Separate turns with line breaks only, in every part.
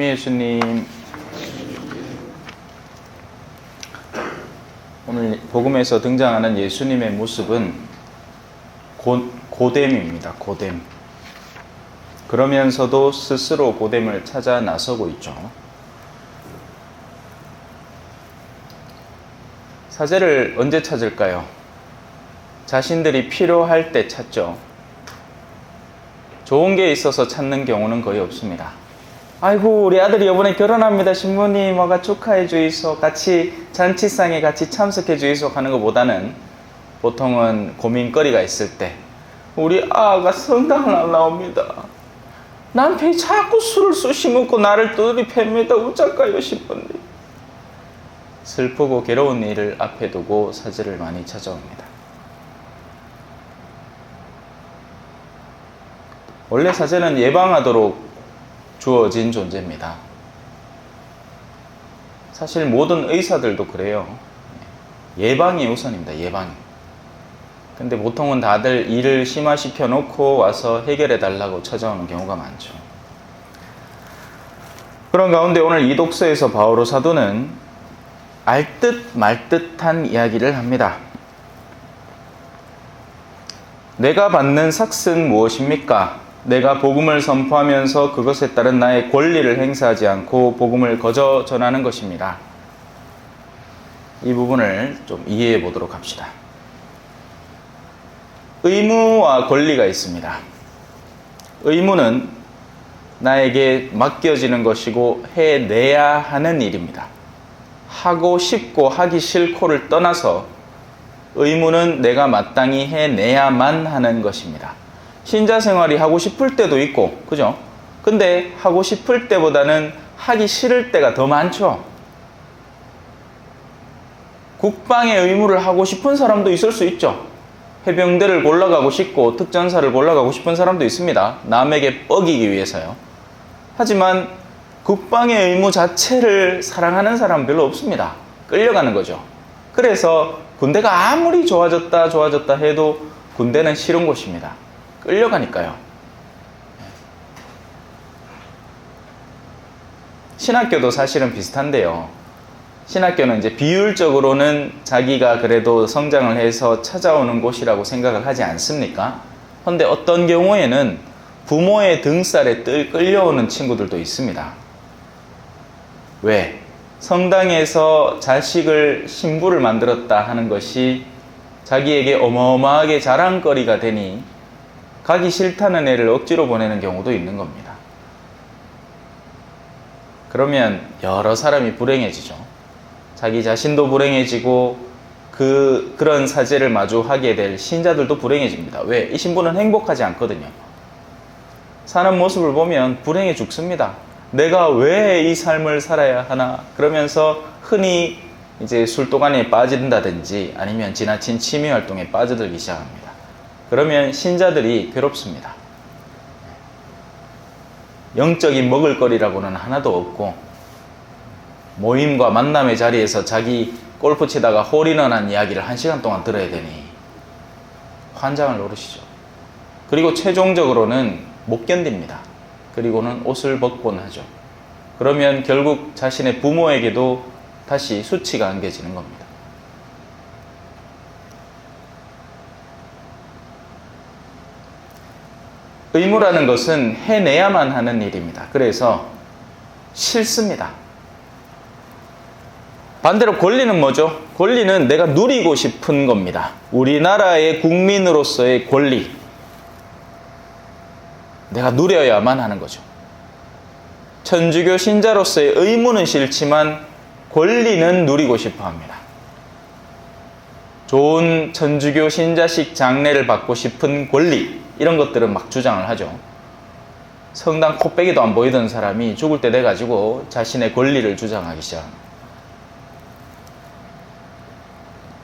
예수님. 오늘 복음에서 등장하는 예수님의 모습은 고됨입니다. 고됨. 그러면서도 스스로 고됨을 찾아 나서고 있죠. 사제를 언제 찾을까요? 자신들이 필요할 때 찾죠. 좋은 게 있어서 찾는 경우는 거의 없습니다. 아이고, 우리 아들이 이번에 결혼합니다. 신부님 와가 축하해 주이소. 같이 잔치상에 같이 참석해 주이소 하는 것보다는 보통은 고민거리가 있을 때, 우리 아가 성당을 안 나옵니다. 남편이 자꾸 술을 쑤시먹고 나를 두드리 팹니다. 어쩔까요, 신부님? 슬프고 괴로운 일을 앞에 두고 사제를 많이 찾아옵니다. 원래 사제는 예방하도록 주어진 존재입니다. 사실 모든 의사들도 그래요. 예방이 우선입니다. 예방이. 근데 보통은 다들 일을 심화시켜 놓고 와서 해결해 달라고 찾아오는 경우가 많죠. 그런 가운데 오늘 이 독서에서 바오로 사도는 알듯 말듯한 이야기를 합니다. 내가 받는 삭은 무엇입니까? 내가 복음을 선포하면서 그것에 따른 나의 권리를 행사하지 않고 복음을 거저 전하는 것입니다. 이 부분을 좀 이해해 보도록 합시다. 의무와 권리가 있습니다. 의무는 나에게 맡겨지는 것이고 해내야 하는 일입니다. 하고 싶고 하기 싫고를 떠나서 의무는 내가 마땅히 해내야만 하는 것입니다. 신자 생활이 하고 싶을 때도 있고, 그죠? 근데 하고 싶을 때보다는 하기 싫을 때가 더 많죠. 국방의 의무를 하고 싶은 사람도 있을 수 있죠. 해병대를 골라가고 싶고 특전사를 골라가고 싶은 사람도 있습니다. 남에게 뻐기기 위해서요. 하지만 국방의 의무 자체를 사랑하는 사람은 별로 없습니다. 끌려가는 거죠. 그래서 군대가 아무리 좋아졌다 해도 군대는 싫은 곳입니다. 끌려가니까요. 신학교도 사실은 비슷한데요. 신학교는 이제 비율적으로는 자기가 그래도 성장을 해서 찾아오는 곳이라고 생각을 하지 않습니까? 그런데 어떤 경우에는 부모의 등살에 끌려오는 친구들도 있습니다. 왜? 성당에서 자식을 신부를 만들었다 하는 것이 자기에게 어마어마하게 자랑거리가 되니 가기 싫다는 애를 억지로 보내는 경우도 있는 겁니다. 그러면 여러 사람이 불행해지죠. 자기 자신도 불행해지고 그런 사제를 마주하게 될 신자들도 불행해집니다. 왜? 이 신부는 행복하지 않거든요. 사는 모습을 보면 불행해 죽습니다. 내가 왜 이 삶을 살아야 하나? 그러면서 흔히 이제 술도가니에 빠진다든지 아니면 지나친 취미 활동에 빠져들기 시작합니다. 그러면 신자들이 괴롭습니다. 영적인 먹을거리라고는 하나도 없고 모임과 만남의 자리에서 자기 골프 치다가 홀인원한 이야기를 1시간 동안 들어야 되니 환장을 노리시죠. 그리고 최종적으로는 못 견딥니다. 그리고는 옷을 벗곤 하죠. 그러면 결국 자신의 부모에게도 다시 수치가 안겨지는 겁니다. 의무라는 것은 해내야만 하는 일입니다. 그래서 싫습니다. 반대로 권리는 뭐죠? 권리는 내가 누리고 싶은 겁니다. 우리나라의 국민으로서의 권리. 내가 누려야만 하는 거죠. 천주교 신자로서의 의무는 싫지만 권리는 누리고 싶어 합니다. 좋은 천주교 신자식 장례를 받고 싶은 권리, 이런 것들은 막 주장을 하죠. 성당 코빼기도 안 보이던 사람이 죽을 때 돼가지고 자신의 권리를 주장하기 시작합니다.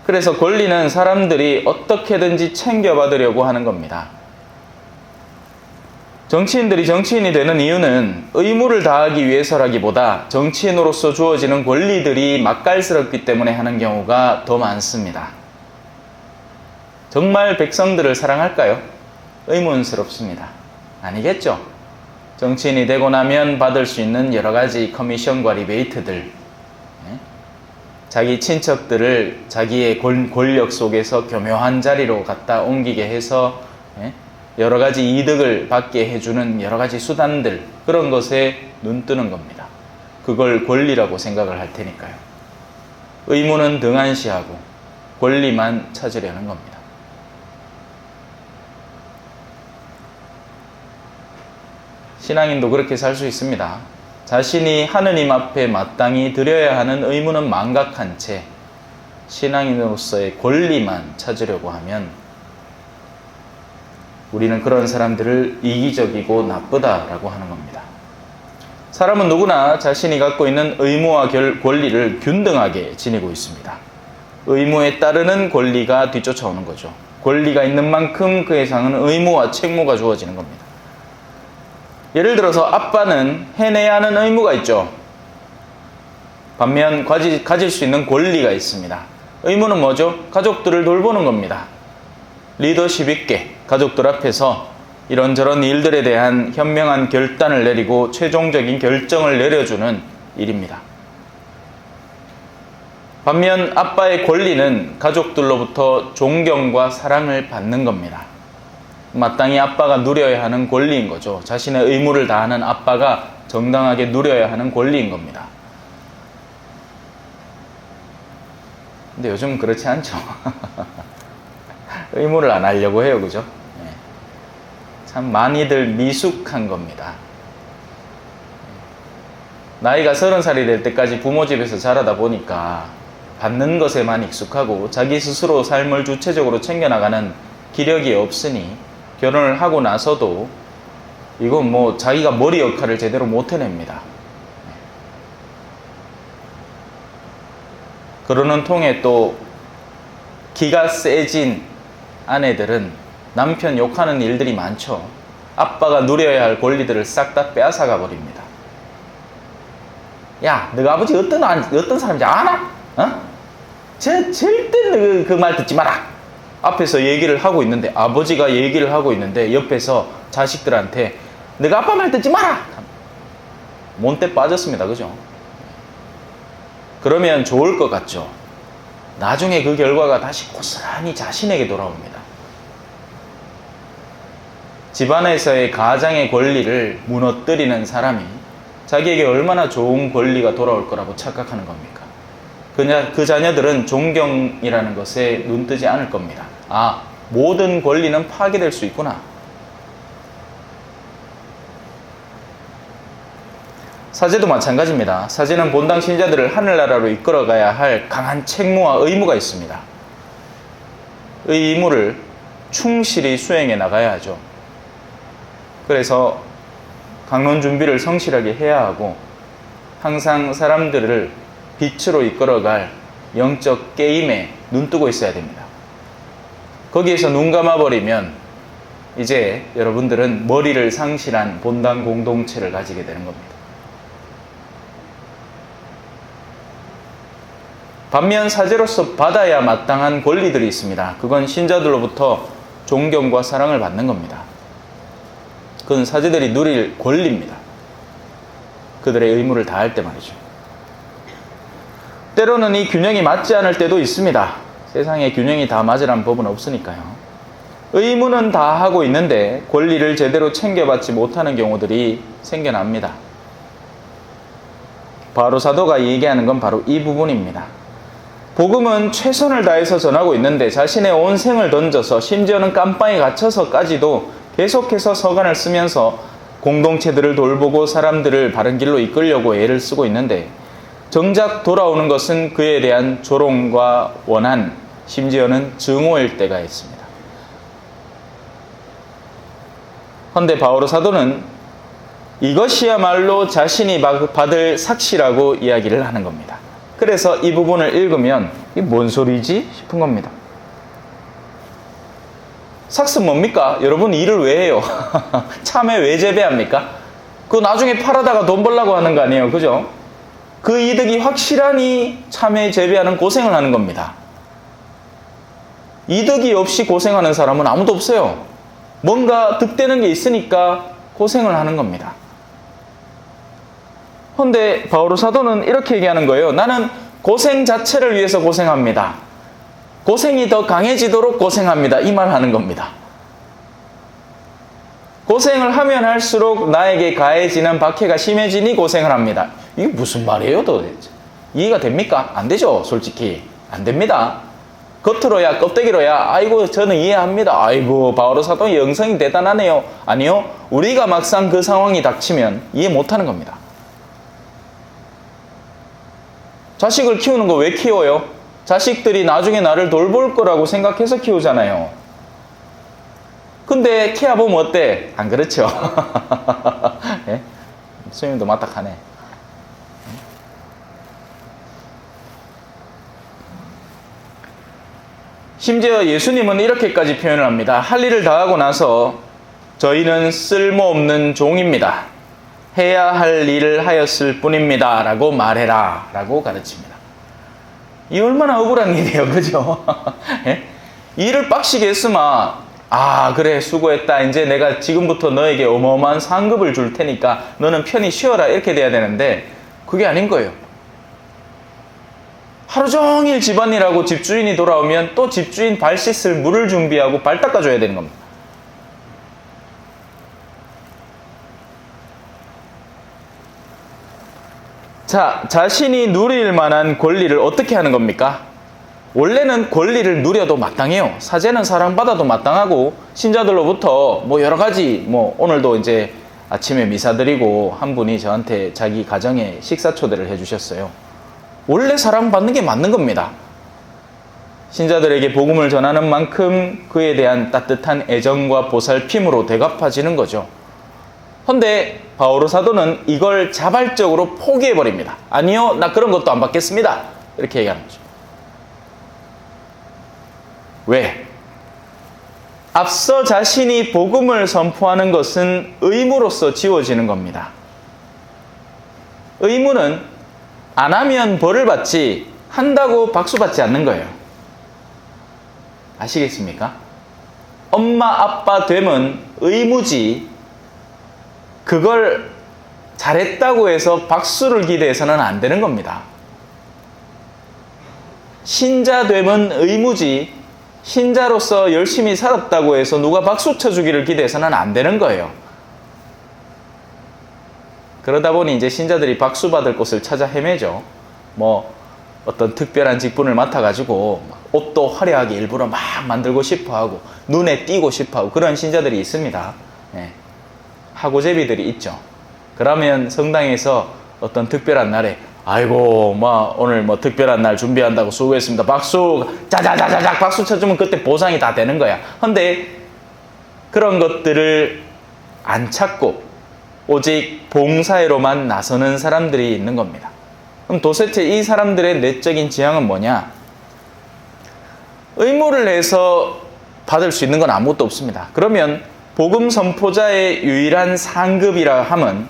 그래서 권리는 사람들이 어떻게든지 챙겨받으려고 하는 겁니다. 정치인들이 정치인이 되는 이유는 의무를 다하기 위해서라기보다 정치인으로서 주어지는 권리들이 맛깔스럽기 때문에 하는 경우가 더 많습니다. 정말 백성들을 사랑할까요? 의문스럽습니다. 아니겠죠? 정치인이 되고 나면 받을 수 있는 여러 가지 커미션과 리베이트들, 자기 친척들을 자기의 권력 속에서 교묘한 자리로 갖다 옮기게 해서 여러 가지 이득을 받게 해주는 여러 가지 수단들, 그런 것에 눈 뜨는 겁니다. 그걸 권리라고 생각을 할 테니까요. 의무는 등한시하고 권리만 찾으려는 겁니다. 신앙인도 그렇게 살 수 있습니다. 자신이 하느님 앞에 마땅히 드려야 하는 의무는 망각한 채 신앙인으로서의 권리만 찾으려고 하면 우리는 그런 사람들을 이기적이고 나쁘다라고 하는 겁니다. 사람은 누구나 자신이 갖고 있는 의무와 권리를 균등하게 지니고 있습니다. 의무에 따르는 권리가 뒤쫓아오는 거죠. 권리가 있는 만큼 그 이상은 의무와 책무가 주어지는 겁니다. 예를 들어서 아빠는 해내야 하는 의무가 있죠. 반면 가질 수 있는 권리가 있습니다. 의무는 뭐죠? 가족들을 돌보는 겁니다. 리더십 있게 가족들 앞에서 이런저런 일들에 대한 현명한 결단을 내리고 최종적인 결정을 내려주는 일입니다. 반면 아빠의 권리는 가족들로부터 존경과 사랑을 받는 겁니다. 마땅히 아빠가 누려야 하는 권리인 거죠. 자신의 의무를 다하는 아빠가 정당하게 누려야 하는 권리인 겁니다. 근데 요즘 그렇지 않죠. 의무를 안 하려고 해요. 그죠? 참 많이들 미숙한 겁니다. 나이가 30살이 될 때까지 부모 집에서 자라다 보니까 받는 것에만 익숙하고 자기 스스로 삶을 주체적으로 챙겨나가는 기력이 없으니 결혼을 하고 나서도 이건 뭐 자기가 머리 역할을 제대로 못 해냅니다. 그러는 통에 또 기가 세진 아내들은 남편 욕하는 일들이 많죠. 아빠가 누려야 할 권리들을 싹 다 빼앗아가 버립니다. 야, 너가 아버지 어떤 사람인지 아나? 절대 그 말 듣지 마라. 앞에서 얘기를 하고 있는데, 아버지가 얘기를 하고 있는데 옆에서 자식들한테 너가 아빠 말 듣지 마라. 몬때 빠졌습니다. 그죠? 그러면 좋을 것 같죠. 나중에 그 결과가 다시 고스란히 자신에게 돌아옵니다. 집안에서의 가장의 권리를 무너뜨리는 사람이 자기에게 얼마나 좋은 권리가 돌아올 거라고 착각하는 겁니까? 그 자녀들은 존경이라는 것에 눈뜨지 않을 겁니다. 아, 모든 권리는 파괴될 수 있구나. 사제도 마찬가지입니다. 사제는 본당 신자들을 하늘나라로 이끌어가야 할 강한 책무와 의무가 있습니다. 이 의무를 충실히 수행해 나가야 하죠. 그래서 강론 준비를 성실하게 해야 하고 항상 사람들을 빛으로 이끌어갈 영적 게임에 눈뜨고 있어야 됩니다. 거기에서 눈 감아버리면 이제 여러분들은 머리를 상실한 본당 공동체를 가지게 되는 겁니다. 반면 사제로서 받아야 마땅한 권리들이 있습니다. 그건 신자들로부터 존경과 사랑을 받는 겁니다. 그건 사제들이 누릴 권리입니다. 그들의 의무를 다할 때 말이죠. 때로는 이 균형이 맞지 않을 때도 있습니다. 세상에 균형이 다 맞으라는 법은 없으니까요. 의무는 다 하고 있는데 권리를 제대로 챙겨받지 못하는 경우들이 생겨납니다. 바로 사도가 얘기하는 건 바로 이 부분입니다. 복음은 최선을 다해서 전하고 있는데 자신의 온 생을 던져서 심지어는 깜빵에 갇혀서까지도 계속해서 서간을 쓰면서 공동체들을 돌보고 사람들을 바른 길로 이끌려고 애를 쓰고 있는데 정작 돌아오는 것은 그에 대한 조롱과 원한, 심지어는 증오일 때가 있습니다. 헌데 바오로 사도는 이것이야말로 자신이 받을 삭시라고 이야기를 하는 겁니다. 그래서 이 부분을 읽으면 이게 뭔 소리지 싶은 겁니다. 삭스는 뭡니까? 여러분 일을 왜 해요? 참외 왜 재배합니까? 그거 나중에 팔아다가 돈 벌려고 하는 거 아니에요? 그죠? 그 이득이 확실하니 참외 재배하는 고생을 하는 겁니다. 이득이 없이 고생하는 사람은 아무도 없어요. 뭔가 득되는 게 있으니까 고생을 하는 겁니다. 근데 바오로 사도는 이렇게 얘기하는 거예요. 나는 고생 자체를 위해서 고생합니다. 고생이 더 강해지도록 고생합니다. 이 말 하는 겁니다. 고생을 하면 할수록 나에게 가해지는 박해가 심해지니 고생을 합니다. 이게 무슨 말이에요 도대체? 이해가 됩니까? 안 되죠. 솔직히 안 됩니다. 겉으로야 껍데기로야 아이고 저는 이해합니다. 아이고 바오로 사도 영성이 대단하네요. 아니요. 우리가 막상 그 상황이 닥치면 이해 못하는 겁니다. 자식을 키우는 거 왜 키워요? 자식들이 나중에 나를 돌볼 거라고 생각해서 키우잖아요. 근데 키워보면 어때? 안 그렇죠? 예? 스님도 맞닥하네. 심지어 예수님은 이렇게까지 표현을 합니다. 할 일을 다 하고 나서 저희는 쓸모없는 종입니다. 해야 할 일을 하였을 뿐입니다. 라고 말해라. 라고 가르칩니다. 이 얼마나 억울한 일이에요. 그죠? 예? 일을 빡시게 했으면 아 그래 수고했다. 이제 내가 지금부터 너에게 어마어마한 상급을 줄 테니까 너는 편히 쉬어라. 이렇게 돼야 되는데 그게 아닌 거예요. 하루 종일 집안일하고 집주인이 돌아오면 또 집주인 발 씻을 물을 준비하고 발 닦아줘야 되는 겁니다. 자, 자신이 누릴 만한 권리를 어떻게 하는 겁니까? 원래는 권리를 누려도 마땅해요. 사제는 사랑받아도 마땅하고 신자들로부터 뭐 여러 가지 뭐 오늘도 이제 아침에 미사 드리고 한 분이 저한테 자기 가정에 식사 초대를 해주셨어요. 원래 사랑받는 게 맞는 겁니다. 신자들에게 복음을 전하는 만큼 그에 대한 따뜻한 애정과 보살핌으로 되갚아지는 거죠. 근데 바오로 사도는 이걸 자발적으로 포기해버립니다. 아니요, 나 그런 것도 안 받겠습니다. 이렇게 얘기하는 거죠. 왜? 앞서 자신이 복음을 선포하는 것은 의무로서 지워지는 겁니다. 의무는 안 하면 벌을 받지 한다고 박수 받지 않는 거예요. 아시겠습니까? 엄마 아빠 됨은 의무지 그걸 잘했다고 해서 박수를 기대해서는 안 되는 겁니다. 신자 됨은 의무지 신자로서 열심히 살았다고 해서 누가 박수 쳐주기를 기대해서는 안 되는 거예요. 그러다 보니 이제 신자들이 박수 받을 곳을 찾아 헤매죠. 뭐 어떤 특별한 직분을 맡아가지고 옷도 화려하게 일부러 막 만들고 싶어하고 눈에 띄고 싶어하고 그런 신자들이 있습니다. 예. 하고제비들이 있죠. 그러면 성당에서 어떤 특별한 날에 아이고 뭐 오늘 뭐 특별한 날 준비한다고 수고했습니다. 박수 자자자자작 박수 쳐주면 그때 보상이 다 되는 거야. 근데 그런 것들을 안 찾고 오직 봉사회로만 나서는 사람들이 있는 겁니다. 그럼 도대체 이 사람들의 내적인 지향은 뭐냐? 의무를 해서 받을 수 있는 건 아무것도 없습니다. 그러면 복음 선포자의 유일한 상급이라 함은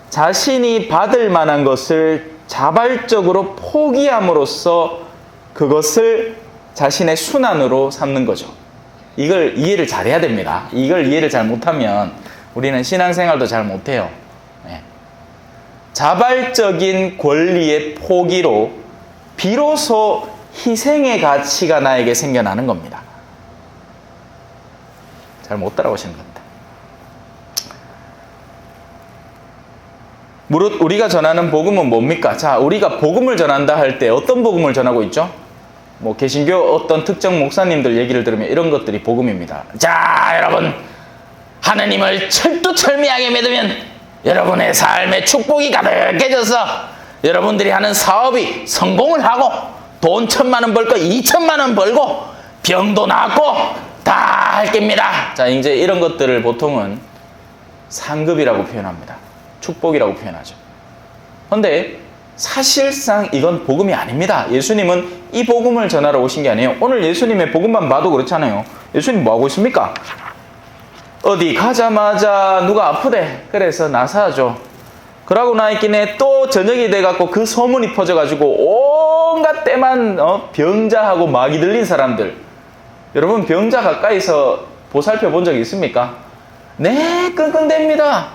자신이 받을 만한 것을 자발적으로 포기함으로써 그것을 자신의 순환으로 삼는 거죠. 이걸 이해를 잘해야 됩니다. 이걸 이해를 잘 못하면 우리는 신앙생활도 잘 못해요. 네. 자발적인 권리의 포기로 비로소 희생의 가치가 나에게 생겨나는 겁니다. 잘 못 따라오시는 것 같아요. 무릇 우리가 전하는 복음은 뭡니까? 자, 우리가 복음을 전한다 할 때 어떤 복음을 전하고 있죠? 뭐 개신교 어떤 특정 목사님들 얘기를 들으면 이런 것들이 복음입니다. 자, 여러분 하느님을 철두철미하게 믿으면 여러분의 삶에 축복이 가득해져서 여러분들이 하는 사업이 성공을 하고 돈 1,000만 원 벌 거 2,000만 원 벌고 병도 낫고 다 할 겁니다. 자, 이제 이런 것들을 보통은 상급이라고 표현합니다. 축복이라고 표현하죠. 그런데 사실상 이건 복음이 아닙니다. 예수님은 이 복음을 전하러 오신 게 아니에요. 오늘 예수님의 복음만 봐도 그렇잖아요. 예수님 뭐 하고 있습니까? 어디 가자마자 누가 아프대. 그래서 나사하죠. 그러고 나있기에 또 저녁이 돼갖고 그 소문이 퍼져가지고 온갖 때만 병자하고 막이 들린 사람들. 여러분 병자 가까이서 보살펴 본 적이 있습니까? 네, 끙끙댑니다.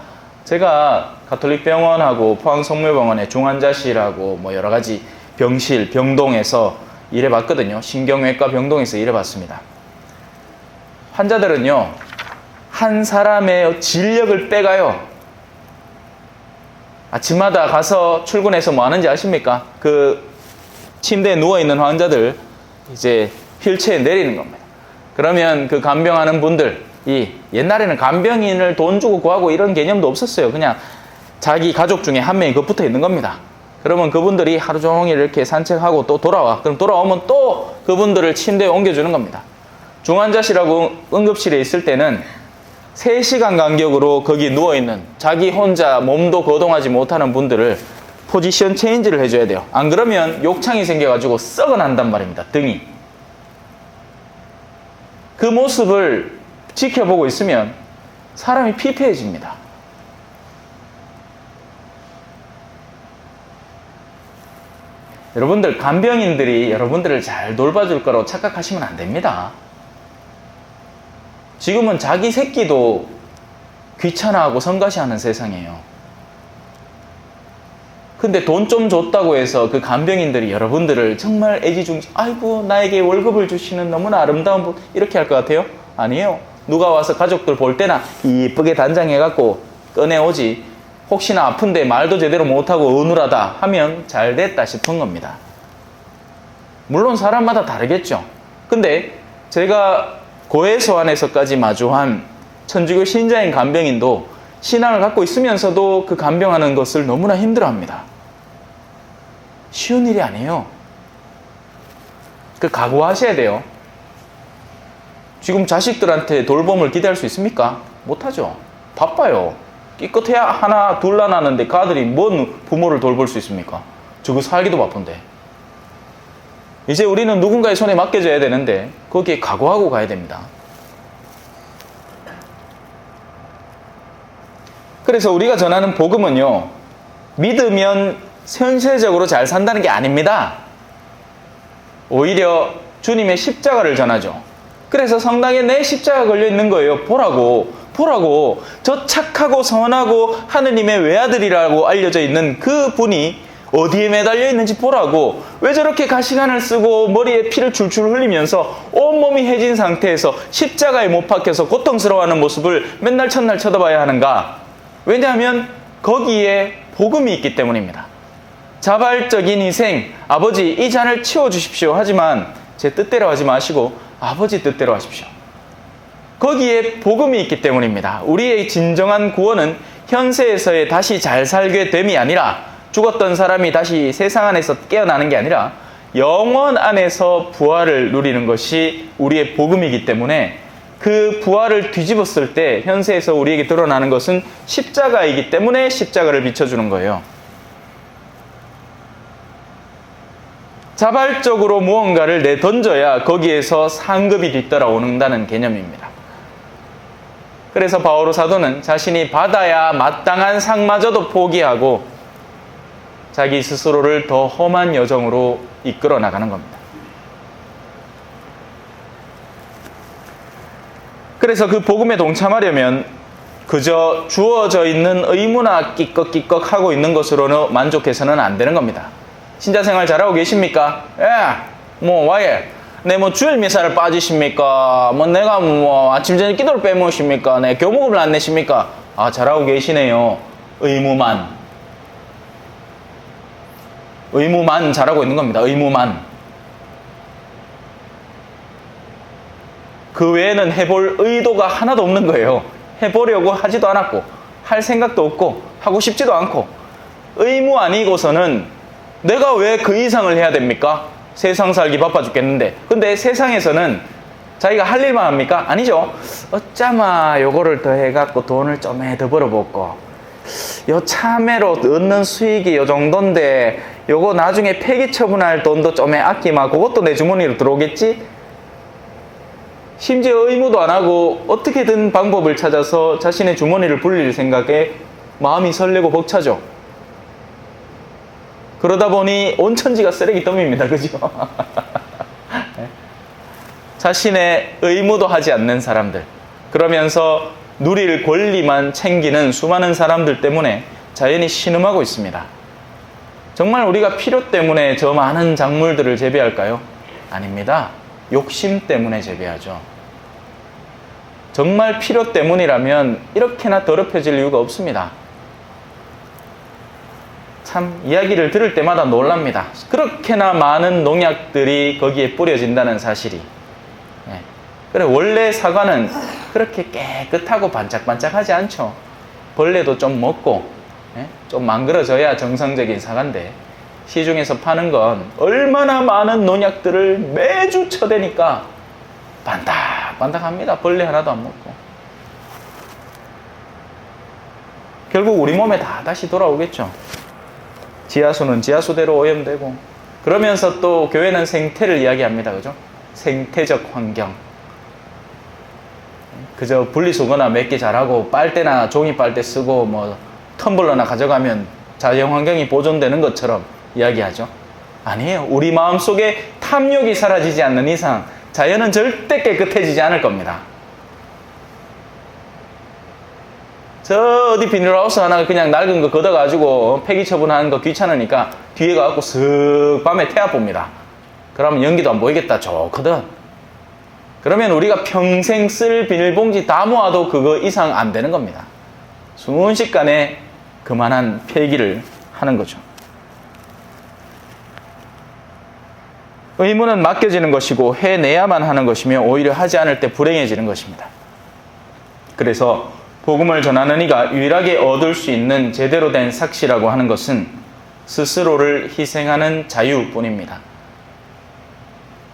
제가 가톨릭 병원하고 포항성묘병원의 중환자실하고 뭐 여러 가지 병실, 병동에서 일해봤거든요. 신경외과 병동에서 일해봤습니다. 환자들은요, 한 사람의 진력을 빼가요. 아침마다 가서 출근해서 뭐 하는지 아십니까? 그 침대에 누워있는 환자들 이제 휠체어에 내리는 겁니다. 그러면 그 간병하는 분들이, 옛날에는 간병인을 돈 주고 구하고 이런 개념도 없었어요. 그냥 자기 가족 중에 한 명이 그 붙어 있는 겁니다. 그러면 그분들이 하루 종일 이렇게 산책하고 또 돌아와. 그럼 돌아오면 또 그분들을 침대에 옮겨주는 겁니다. 중환자실하고 응급실에 있을 때는 3시간 간격으로 거기 누워있는 자기 혼자 몸도 거동하지 못하는 분들을 포지션 체인지를 해줘야 돼요. 안 그러면 욕창이 생겨가지고 썩어난단 말입니다. 등이. 그 모습을 지켜보고 있으면 사람이 피폐해집니다. 여러분들, 간병인들이 여러분들을 잘 돌봐줄 거라고 착각하시면 안 됩니다. 지금은 자기 새끼도 귀찮아하고 성가시하는 세상이에요. 근데 돈 좀 줬다고 해서 그 간병인들이 여러분들을 정말 애지중지, 아이고 나에게 월급을 주시는 너무나 아름다운 분, 이렇게 할 것 같아요? 아니에요. 누가 와서 가족들 볼 때나 이쁘게 단장해갖고 꺼내오지, 혹시나 아픈데 말도 제대로 못하고 어눌하다 하면 잘 됐다 싶은 겁니다. 물론 사람마다 다르겠죠. 근데 제가 고해소환에서까지 마주한 천주교 신자인 간병인도 신앙을 갖고 있으면서도 그 간병하는 것을 너무나 힘들어합니다. 쉬운 일이 아니에요. 그 각오하셔야 돼요. 지금 자식들한테 돌봄을 기대할 수 있습니까? 못하죠. 바빠요. 끼끗해야 하나 둘 낳았는데 그 아들이 뭔 부모를 돌볼 수 있습니까? 저거 살기도 바쁜데. 이제 우리는 누군가의 손에 맡겨져야 되는데 거기에 각오하고 가야 됩니다. 그래서 우리가 전하는 복음은요, 믿으면 현세적으로 잘 산다는 게 아닙니다. 오히려 주님의 십자가를 전하죠. 그래서 성당에 내 십자가 걸려 있는 거예요. 보라고 저 착하고 선하고 하느님의 외아들이라고 알려져 있는 그 분이 어디에 매달려 있는지 보라고. 왜 저렇게 가시관을 쓰고 머리에 피를 줄줄 흘리면서 온몸이 해진 상태에서 십자가에 못 박혀서 고통스러워하는 모습을 맨날 첫날 쳐다봐야 하는가? 왜냐하면 거기에 복음이 있기 때문입니다. 자발적인 희생, 아버지 이 잔을 치워주십시오 하지만 제 뜻대로 하지 마시고 아버지 뜻대로 하십시오. 거기에 복음이 있기 때문입니다. 우리의 진정한 구원은 현세에서의 다시 잘 살게 됨이 아니라, 죽었던 사람이 다시 세상 안에서 깨어나는 게 아니라 영원 안에서 부활을 누리는 것이 우리의 복음이기 때문에, 그 부활을 뒤집었을 때 현세에서 우리에게 드러나는 것은 십자가이기 때문에 십자가를 비춰주는 거예요. 자발적으로 무언가를 내던져야 거기에서 상급이 뒤따라오는다는 개념입니다. 그래서 바오로 사도는 자신이 받아야 마땅한 상마저도 포기하고 자기 스스로를 더 험한 여정으로 이끌어 나가는 겁니다. 그래서 그 복음에 동참하려면 그저 주어져 있는 의무나 끼꺽끼꺽 하고 있는 것으로는 만족해서는 안 되는 겁니다. 신자생활 잘하고 계십니까? 예, 와예. 네, 주일 미사를 빠지십니까? 내가 아침 저녁 기도를 빼먹으십니까? 네, 교무금을 안 내십니까? 아, 잘하고 계시네요. 의무만 잘하고 있는 겁니다. 의무만. 그 외에는 해볼 의도가 하나도 없는 거예요. 해보려고 하지도 않았고, 할 생각도 없고, 하고 싶지도 않고. 의무 아니고서는 내가 왜 그 이상을 해야 됩니까? 세상 살기 바빠 죽겠는데. 근데 세상에서는 자기가 할 일만 합니까? 아니죠. 어쩌마 요거를 더 해갖고 돈을 좀 더 벌어먹고, 요 참외로 얻는 수익이 요 정도인데 요거 나중에 폐기 처분할 돈도 좀 아끼마, 그것도 내 주머니로 들어오겠지? 심지어 의무도 안 하고 어떻게든 방법을 찾아서 자신의 주머니를 불릴 생각에 마음이 설레고 벅차죠. 그러다 보니 온천지가 쓰레기더미입니다. 그죠? 자신의 의무도 하지 않는 사람들, 그러면서 누릴 권리만 챙기는 수많은 사람들 때문에 자연이 신음하고 있습니다. 정말 우리가 필요 때문에 저 많은 작물들을 재배할까요? 아닙니다. 욕심 때문에 재배하죠. 정말 필요 때문이라면 이렇게나 더럽혀질 이유가 없습니다. 참 이야기를 들을 때마다 놀랍니다. 그렇게나 많은 농약들이 거기에 뿌려진다는 사실이. 그래, 원래 사과는 그렇게 깨끗하고 반짝반짝하지 않죠. 벌레도 좀 먹고 좀 망그러져야 정상적인 사과인데, 시중에서 파는 건 얼마나 많은 농약들을 매주 쳐대니까 반딱반딱합니다. 벌레 하나도 안 먹고. 결국 우리 몸에 다 다시 돌아오겠죠. 지하수는 지하수대로 오염되고, 그러면서 또 교회는 생태를 이야기합니다. 그죠? 생태적 환경. 그저 분리수거나 몇 개 잘하고 빨대나 종이 빨대 쓰고 뭐 텀블러나 가져가면 자연 환경이 보존되는 것처럼 이야기하죠. 아니에요. 우리 마음속에 탐욕이 사라지지 않는 이상 자연은 절대 깨끗해지지 않을 겁니다. 저 어디 비닐하우스 하나 그냥 낡은 거 걷어가지고 폐기 처분하는 거 귀찮으니까 뒤에 가갖고 슥 밤에 태아 봅니다. 그러면 연기도 안 보이겠다. 좋거든. 그러면 우리가 평생 쓸 비닐봉지 다 모아도 그거 이상 안 되는 겁니다. 순식간에 그만한 폐기를 하는 거죠. 의무는 맡겨지는 것이고 해내야만 하는 것이며 오히려 하지 않을 때 불행해지는 것입니다. 그래서 복음을 전하는 이가 유일하게 얻을 수 있는 제대로 된 삭시라고 하는 것은 스스로를 희생하는 자유뿐입니다.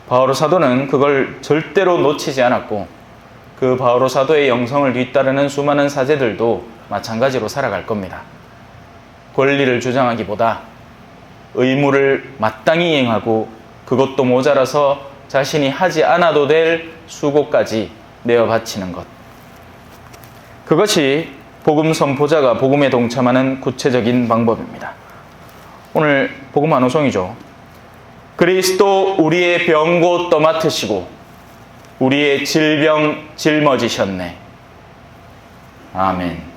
바오로 사도는 그걸 절대로 놓치지 않았고, 그 바오로 사도의 영성을 뒤따르는 수많은 사제들도 마찬가지로 살아갈 겁니다. 권리를 주장하기보다 의무를 마땅히 이행하고, 그것도 모자라서 자신이 하지 않아도 될 수고까지 내어 바치는 것. 그것이 복음 선포자가 복음에 동참하는 구체적인 방법입니다. 오늘 복음 한호송이죠. 그리스도 우리의 병 곧 떠맡으시고 우리의 질병 짊어지셨네. 아멘.